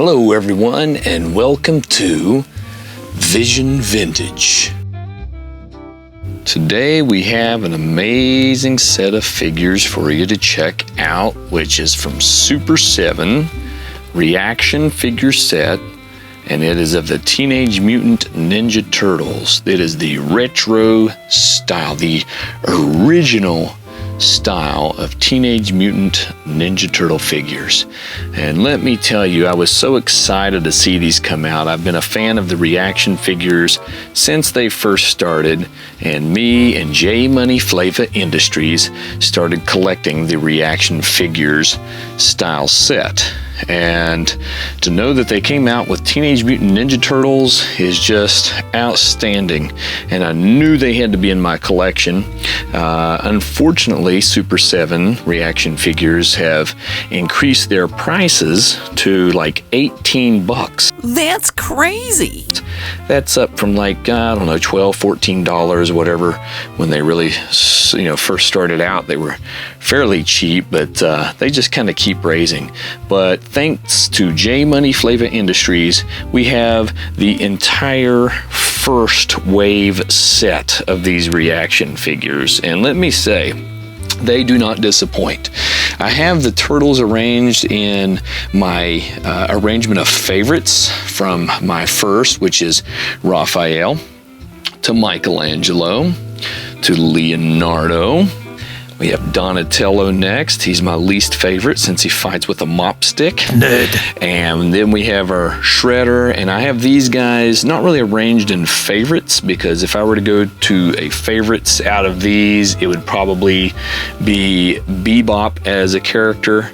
Hello everyone, and welcome to Vision Vintage. Today we have an amazing set of figures for you to check out, which is from Super 7 Reaction Figure Set, and it is of the Teenage Mutant Ninja Turtles. It is the retro style, the original style of Teenage Mutant Ninja Turtle figures. And let me tell you, I was so excited to see these come out. I've been a fan of the reaction figures since they first started, and me and J Money Flava Industries started collecting the reaction figures style set. And to know that they came out with Teenage Mutant Ninja Turtles is just outstanding, and I knew they had to be in my collection. Unfortunately, Super 7 reaction figures have increased their prices to like 18 bucks. That's crazy. That's up from like, I don't know, $12, $14, whatever. When they really, first started out, they were fairly cheap, but they just kind of keep raising. But thanks to J Money Flava Industries, we have the entire first wave set of these reaction figures. And let me say, they do not disappoint. I have the turtles arranged in my arrangement of favorites from my first, which is Raphael, to Michelangelo, to Leonardo. We have Donatello next. He's my least favorite since he fights with a mop stick. Nerd. And then we have our Shredder, and I have these guys not really arranged in favorites, because if I were to go to a favorites out of these, it would probably be Bebop as a character,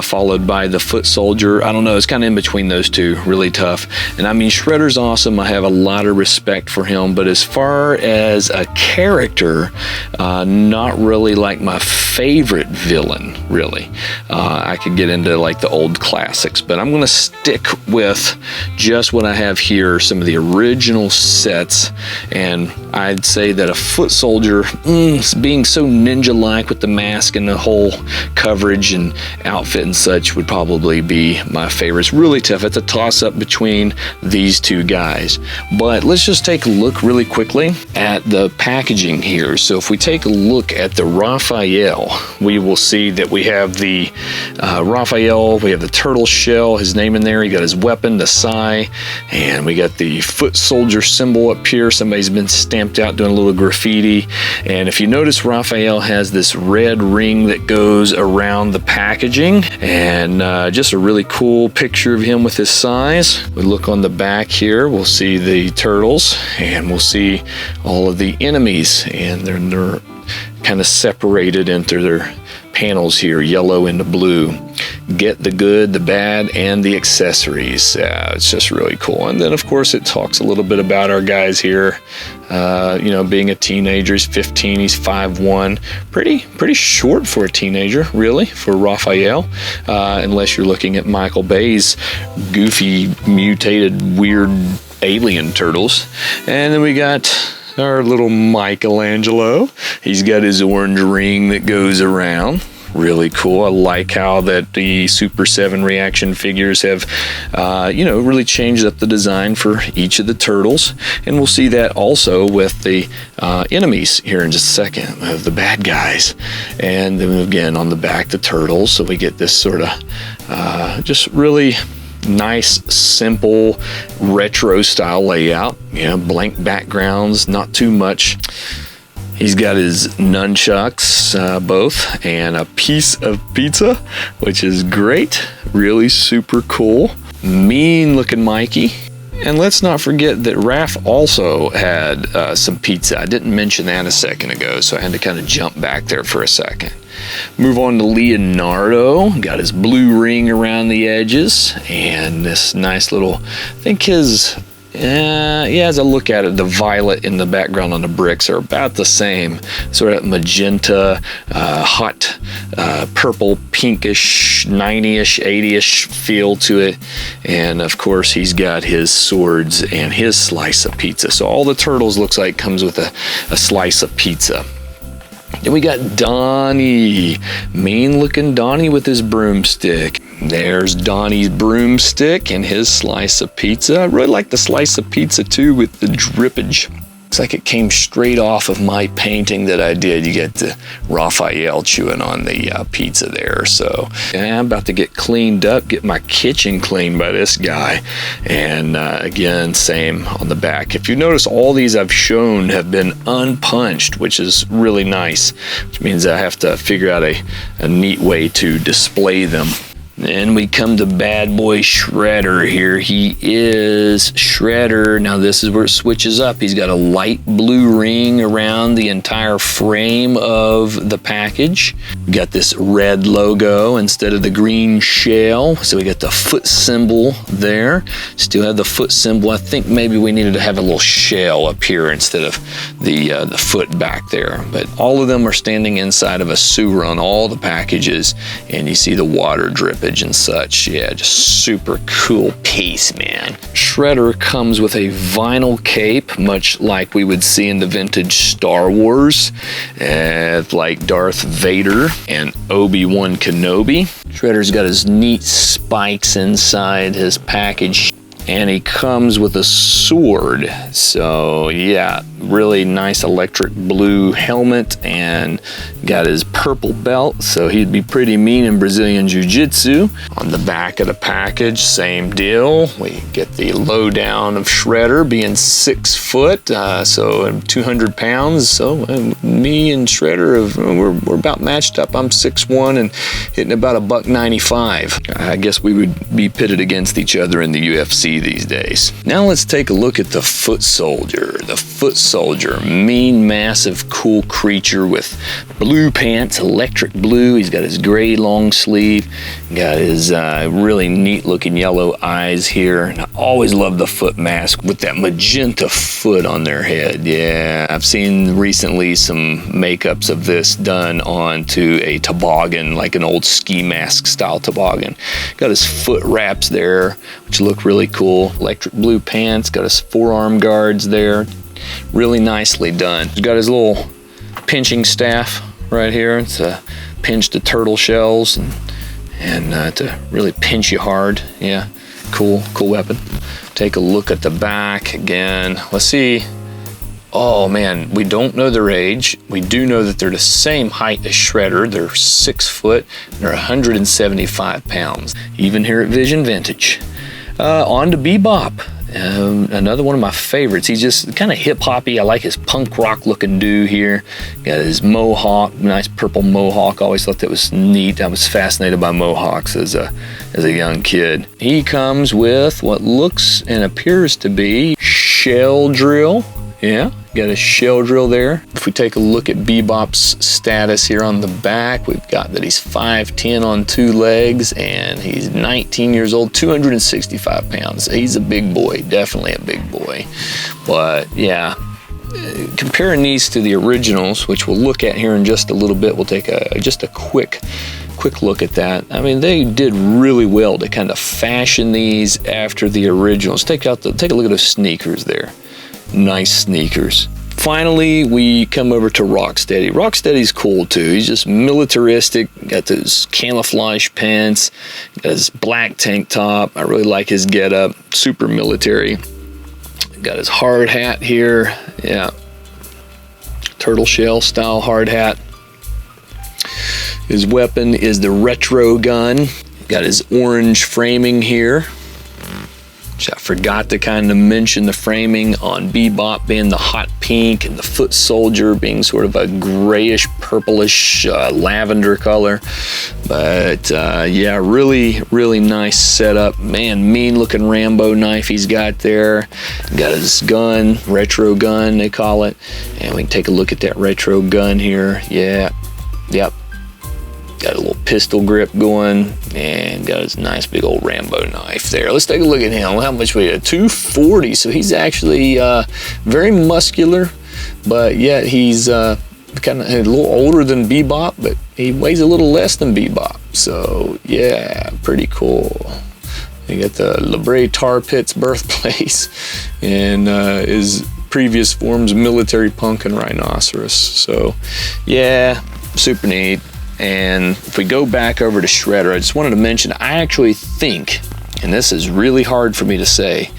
followed by the Foot Soldier. I don't know, it's kind of in between those two, really tough. And I mean, Shredder's awesome. I have a lot of respect for him, but as far as a character, not really like my favorite villain, really. I could get into like the old classics, but I'm gonna stick with just what I have here, some of the original sets. And I'd say that a Foot Soldier, being so ninja-like with the mask and the whole coverage and outfit and such, would probably be my favorite. It's really tough. It's a toss-up between these two guys. But let's just take a look really quickly at the packaging here. So if we take a look at the Raphael, we will see that we have the Raphael, we have the turtle shell, his name in there, he got his weapon, the sai, and we got the Foot Soldier symbol up here. Somebody's been stamped out doing a little graffiti. And if you notice, Raphael has this red ring that goes around the packaging, and just a really cool picture of him with his size. We look on the back here, we'll see the turtles, and we'll see all of the enemies, and they're kind of separated into their panels here, yellow and the blue. Get the good, the bad, and the accessories. It's just really cool. And then of course it talks a little bit about our guys here. Being a teenager, he's 15, he's 5'1", pretty short for a teenager, really, for Raphael, unless you're looking at Michael Bay's goofy, mutated, weird alien turtles. And then we got our little Michelangelo. He's got his orange ring that goes around. Really cool. I like how that the Super 7 reaction figures have, really changed up the design for each of the turtles. And we'll see that also with the enemies here in just a second, the bad guys. And then again on the back, the turtles. So we get this sort of just really nice, simple, retro style layout. Blank backgrounds, not too much. He's got his nunchucks, both, and a piece of pizza, which is great. Really super cool. Mean looking Mikey. And let's not forget that Raph also had some pizza. I didn't mention that a second ago, so I had to kind of jump back there for a second. Move on to Leonardo. Got his blue ring around the edges, and this nice little, I think his, as I look at it, the violet in the background on the bricks are about the same. Sort of magenta, hot, purple, pinkish, 90-ish, 80-ish feel to it. And of course, he's got his swords and his slice of pizza. So all the turtles looks like comes with a slice of pizza. Then we got Donnie, mean looking Donnie with his broomstick. There's Donnie's broomstick and his slice of pizza. I really like the slice of pizza too with the drippage. Looks like it came straight off of my painting that I did. You get the Raphael chewing on the pizza there. So yeah, I'm about to get cleaned up, get my kitchen cleaned by this guy. And again, same on the back. If you notice, all these I've shown have been unpunched, which is really nice, which means I have to figure out a neat way to display them. Then we come to bad boy Shredder here. He is Shredder. Now this is where it switches up. He's got a light blue ring around the entire frame of the package. We got this red logo instead of the green shell. So we got the foot symbol there. Still have the foot symbol. I think maybe we needed to have a little shell up here instead of the foot back there. But all of them are standing inside of a sewer on all the packages, and you see the water drippage and such. Yeah, just super cool piece, man. Shredder comes with a vinyl cape, much like we would see in the vintage Star Wars, like Darth Vader and Obi-Wan Kenobi. Shredder's got his neat spikes inside his package, and he comes with a sword. So yeah, really nice electric blue helmet, and got his purple belt, so he'd be pretty mean in Brazilian Jiu-Jitsu. On the back of the package, same deal. We get the lowdown of Shredder being 6 foot, so 200 pounds. So me and Shredder, we're about matched up. I'm 6'1" and hitting about $195. I guess we would be pitted against each other in the UFC these days. Now let's take a look at the Foot Soldier. The Foot Soldier, mean, massive, cool creature with blue pants, electric blue. He's got his gray long sleeve, got his really neat looking yellow eyes here. And I always love the foot mask with that magenta foot on their head. Yeah, I've seen recently some makeups of this done onto a toboggan, like an old ski mask style toboggan. Got his foot wraps there, which look really cool. Electric blue pants, got his forearm guards there. Really nicely done. He's got his little pinching staff right here. It's a pinch the turtle shells and to really pinch you hard. Yeah, cool weapon. Take a look at the back again. Let's see. Oh man, we don't know their age. We do know that they're the same height as Shredder. They're 6 foot. They're 175 pounds. Even here at Vision Vintage. On to Bebop. Another one of my favorites. He's just kind of hip-hoppy. I like his punk rock looking dude here. Got his mohawk, nice purple mohawk. Always thought that was neat. I was fascinated by mohawks as a young kid. He comes with what looks and appears to be shell drill. Yeah, got a shell drill there. If we take a look at Bebop's status here on the back, we've got that he's 5'10" on 2 legs, and he's 19 years old, 265 pounds. He's a big boy, definitely a big boy. But yeah, comparing these to the originals, which we'll look at here in just a little bit, we'll take just a quick look at that. I mean, they did really well to kind of fashion these after the originals. Take a look at those sneakers there. Nice sneakers. Finally, we come over to Rocksteady. Rocksteady's cool too. He's just militaristic. Got those camouflage pants, got his black tank top. I really like his getup. Super military. Got his hard hat here. Yeah, turtle shell style hard hat. His weapon is the retro gun. Got his orange framing here. I forgot to kind of mention the framing on Bebop being the hot pink and the Foot Soldier being sort of a grayish, purplish, lavender color. But yeah, really nice setup. Man, mean looking Rambo knife he's got there. Got his gun, retro gun they call it. And we can take a look at that retro gun here. Yeah, yep. Got a little pistol grip going, and got his nice big old Rambo knife there. Let's take a look at him. How much weight? 240. So he's actually very muscular, but yet he's kind of a little older than Bebop, but he weighs a little less than Bebop. So yeah, pretty cool. You got the La Brea Tar Pit's birthplace, and is previous forms, military punk and rhinoceros. So yeah, super neat. And if we go back over to Shredder, I just wanted to mention, I actually think, and this is really hard for me to say,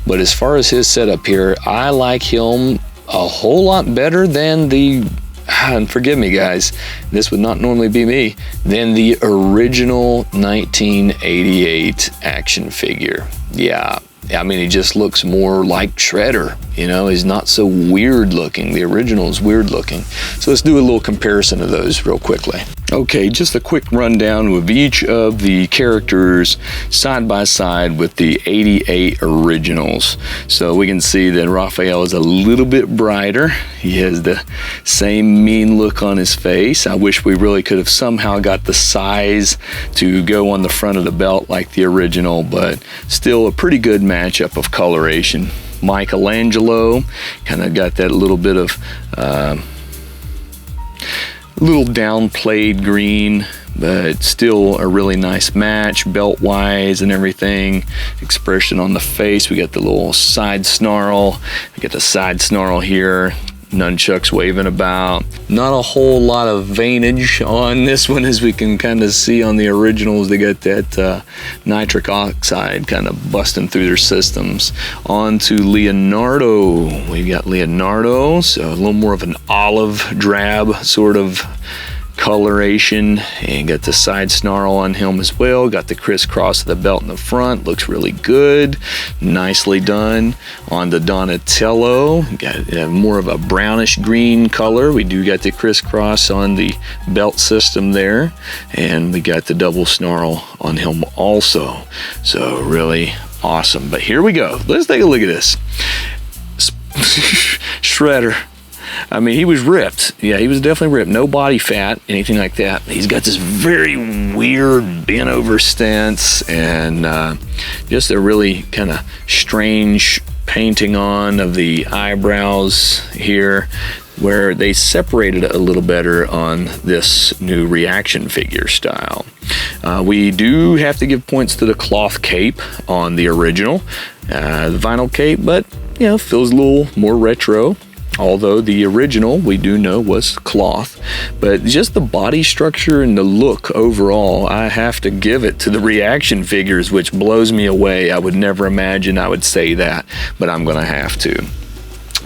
but as far as his setup here, I like him a whole lot better than the, and forgive me guys, this would not normally be me, than the original 1988 action figure. Yeah, I mean, he just looks more like Shredder, you know, he's not so weird looking. The original is weird looking. So let's do a little comparison of those real quickly. Okay, just a quick rundown of each of the characters side by side with the 88 originals. So we can see that Raphael is a little bit brighter. He has the same mean look on his face. I wish we really could have somehow got the size to go on the front of the belt like the original, but still a pretty good matchup of coloration. Michelangelo kind of got that little bit of little downplayed green, but still a really nice match belt wise and everything. Expression on the face, we got the little side snarl, we got the side snarl here, nunchucks waving about. Not a whole lot of veinage on this one, as we can kind of see on the originals. They got that nitric oxide kind of busting through their systems. On to Leonardo. We got Leonardo, so a little more of an olive drab sort of coloration, and got the side snarl on him as well. Got the crisscross of the belt in the front, looks really good, nicely done. On to Donatello, got more of a brownish green color. We do got the crisscross on the belt system there, and we got the double snarl on him also. So really awesome. But here we go, let's take a look at this. Shredder, I mean, he was ripped. Yeah, he was definitely ripped. No body fat, anything like that. He's got this very weird bent over stance, and just a really kind of strange painting on of the eyebrows here, where they separated it a little better on this new reaction figure style. We do have to give points to the cloth cape on the original, the vinyl cape, but you know, feels a little more retro. Although the original, we do know, was cloth. But just the body structure and the look overall, I have to give it to the reaction figures, which blows me away. I would never imagine I would say that, but I'm going to have to.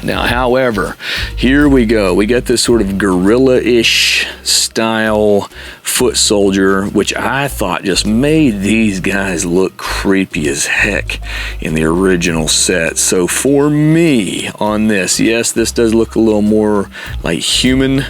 Now, however, here we go. We got this sort of gorilla-ish style foot soldier, which I thought just made these guys look creepy as heck in the original set. So for me on this, yes, this does look a little more like human,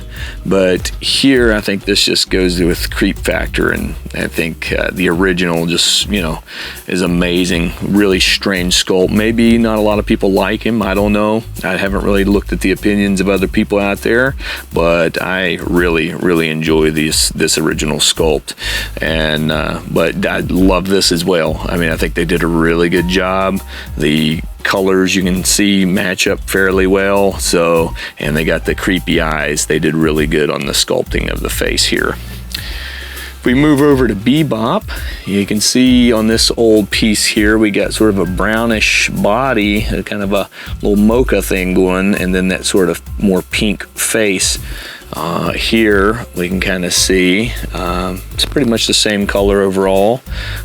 but here I think this just goes with creep factor, and I think the original just, you know, is amazing. Really strange sculpt. Maybe not a lot of people like him, I don't know. I haven't really looked at the opinions of other people out there, but I really enjoy this original sculpt, and but I love this as well. I mean, I think they did a really good job. The colors you can see match up fairly well, so, and they got the creepy eyes. They did really good on the sculpting of the face here. If we move over to Bebop, you can see on this old piece here, we got sort of a brownish body, kind of a little mocha thing going, and then that sort of more pink face. Here we can kind of see it's pretty much the same color overall,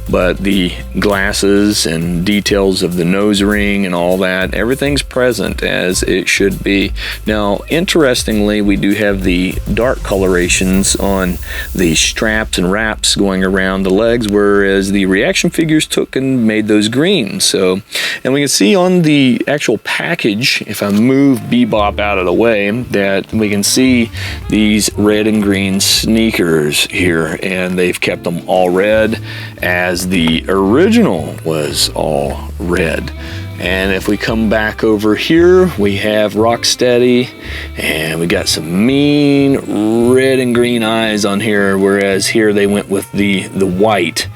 but the glasses and details of the nose ring and all that, everything's present as it should be. Now, interestingly, we do have the dark colorations on the straps and wraps going around the legs, whereas the reaction figures took and made those green. So, and we can see on the actual package, if I move Bebop out of the way, that we can see these red and green sneakers here, and they've kept them all red as the original was all red. And if we come back over here, we have Rocksteady, and we got some mean red and green eyes on here, whereas here they went with the white,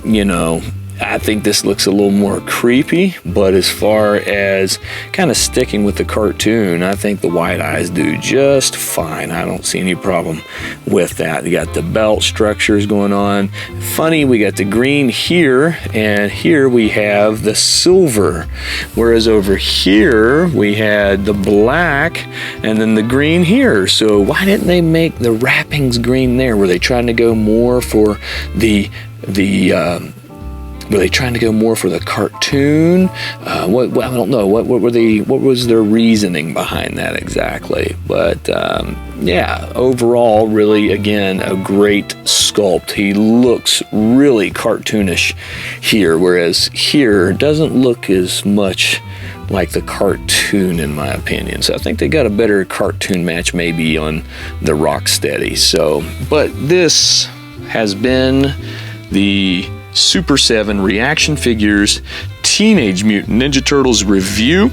you know, I think this looks a little more creepy, but as far as kind of sticking with the cartoon, I think the white eyes do just fine. I don't see any problem with that. You got the belt structures going on. Funny, we got the green here, and here we have the silver. Whereas over here, we had the black, and then the green here. So why didn't they make the wrappings green there? Were they trying to go more for were they trying to go more for the cartoon? I don't know. What was their reasoning behind that exactly? But yeah, overall, really, again, a great sculpt. He looks really cartoonish here, whereas here doesn't look as much like the cartoon, in my opinion. So I think they got a better cartoon match maybe on the Rocksteady. So, but this has been the Super 7 Reaction Figures Teenage Mutant Ninja Turtles review.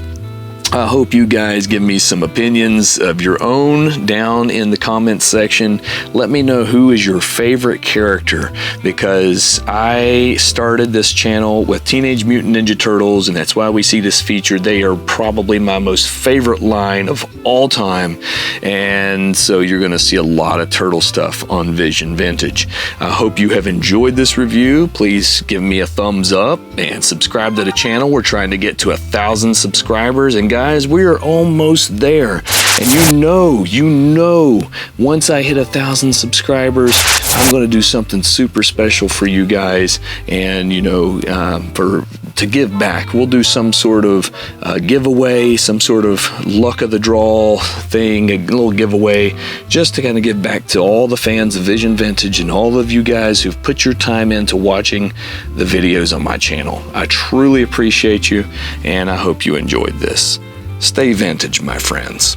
I hope you guys give me some opinions of your own down in the comments section. Let me know who is your favorite character, because I started this channel with Teenage Mutant Ninja Turtles, and that's why we see this featured. They are probably my most favorite line of all time, and so you're going to see a lot of turtle stuff on Vision Vintage. I hope you have enjoyed this review. Please give me a thumbs up and subscribe to the channel. We're trying to get to 1,000 subscribers, and guys, we are almost there. And you know, once I hit 1,000 subscribers, I'm going to do something super special for you guys, and to give back. We'll do some sort of giveaway, some sort of luck of the draw thing, a little giveaway, just to kind of give back to all the fans of Vision Vintage and all of you guys who've put your time into watching the videos on my channel. I truly appreciate you, and I hope you enjoyed this. Stay vintage, my friends.